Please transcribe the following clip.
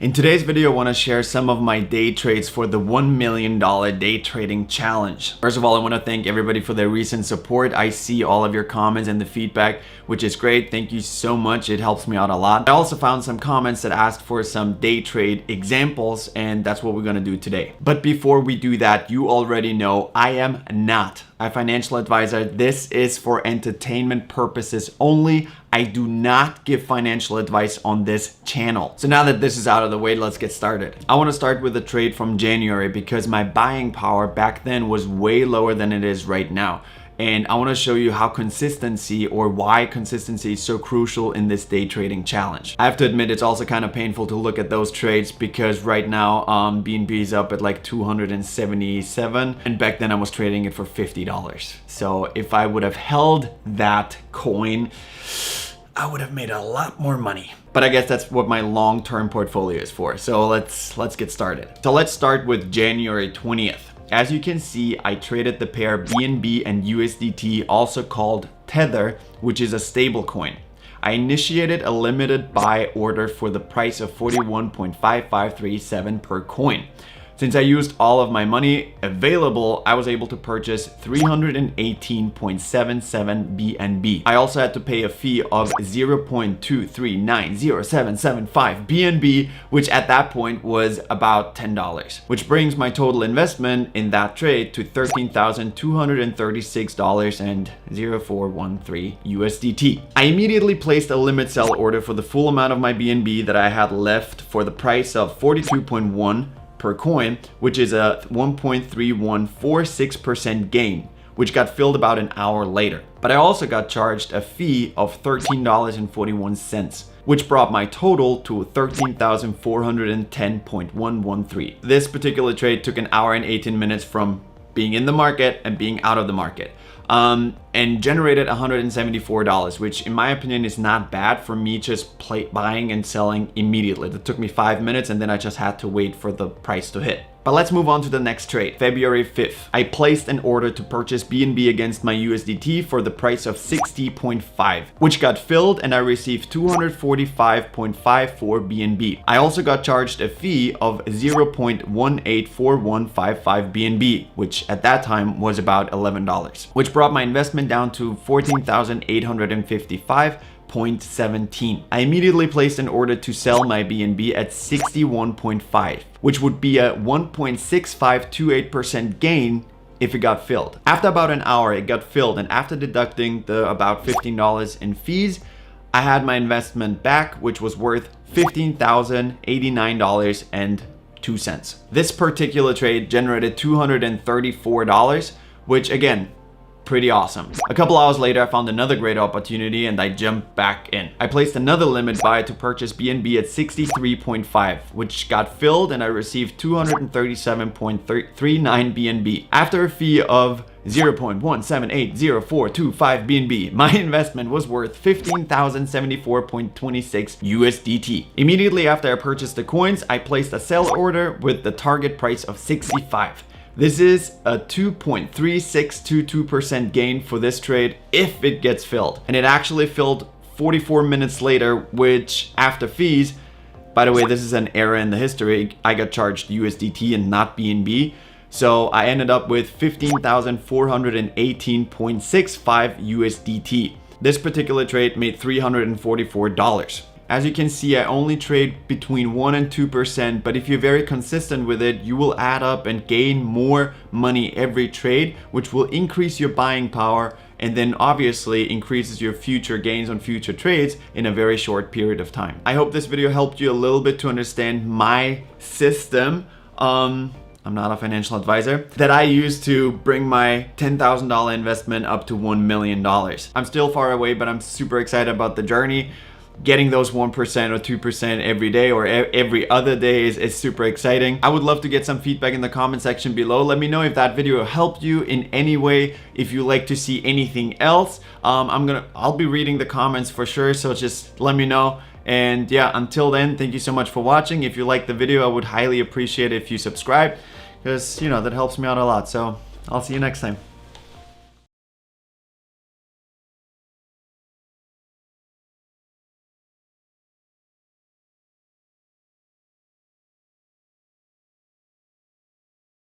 In today's video, I want to share some of my day trades for the $1 million day trading challenge. First of all, I want to thank everybody for their recent support. I see all of your comments and the feedback, which is great. Thank you so much. It helps me out a lot. I also found some comments that asked for some day trade examples, and that's what we're going to do today. But before we do that, you already know I am not a financial advisor. This is for entertainment purposes only. I do not give financial advice on this channel. So now that this is out of the way, let's get started. I want to start with a trade from January because my buying power back then was way lower than it is right now. And I want to show you how consistency, or why consistency, is so crucial in this day trading challenge. I have to admit, it's also kind of painful to look at those trades because right now BNB is up at like 277, and back then I was trading it for $50. So if I would have held that coin, I would have made a lot more money. But I guess that's what my long-term portfolio is for. So let's get started. So let's start with January 20th. As you can see, I traded the pair BNB and USDT, also called Tether, which is a stable coin. I initiated a limited buy order for the price of 41.5537 per coin. Since I used all of my money available, I was able to purchase 318.77 BNB. I also had to pay a fee of 0.2390775 BNB, which at that point was about $10, which brings my total investment in that trade to $13,236.0413 USDT. I immediately placed a limit sell order for the full amount of my BNB that I had left for the price of 42.1 per coin, which is a 1.3146% gain, which got filled about an hour later. But I also got charged a fee of $13.41, which brought my total to 13,410.113. This particular trade took an hour and 18 minutes from being in the market and being out of the market. And generated $174, which in my opinion is not bad for me just buying and selling immediately. That took me 5 minutes and then I just had to wait for the price to hit. But let's move on to the next trade. February 5th, I placed an order to purchase BNB against my USDT for the price of 60.5, which got filled and I received 245.54 BNB. I also got charged a fee of 0.184155 BNB, which at that time was about $11, which brought my investment down to 14,855.17. I immediately placed an order to sell my BNB at 61.5, which would be a 1.6528% gain if it got filled. After about an hour, it got filled, and after deducting the about $15 in fees, I had my investment back, which was worth $15,089.02. This particular trade generated $234, which again, pretty awesome. A couple hours later, I found another great opportunity and I jumped back in. I placed another limit buy to purchase BNB at 63.5, which got filled and I received 237.39 BNB. After a fee of 0.178045 BNB, my investment was worth 15,074.26 USDT. Immediately after I purchased the coins, I placed a sell order with the target price of 65. This is a 2.3622% gain for this trade if it gets filled. And it actually filled 44 minutes later, which after fees, by the way, this is an error in the history. I got charged USDT and not BNB. So I ended up with 15,418.65 USDT. This particular trade made $344. As you can see, I only trade between 1 and 2%, but if you're very consistent with it, you will add up and gain more money every trade, which will increase your buying power and then obviously increases your future gains on future trades in a very short period of time. I hope this video helped you a little bit to understand my system. I'm not a financial advisor, that I use to bring my $10,000 investment up to $1 million. I'm still far away, but I'm super excited about the journey. Getting those 1% or 2% every day or every other day is super exciting. I would love to get some feedback in the comment section below. Let me know if that video helped you in any way. If you like to see anything else, I'll be reading the comments for sure. So just let me know. And yeah, until then, thank you so much for watching. If you liked the video, I would highly appreciate it if you subscribe, because that helps me out a lot. So I'll see you next time.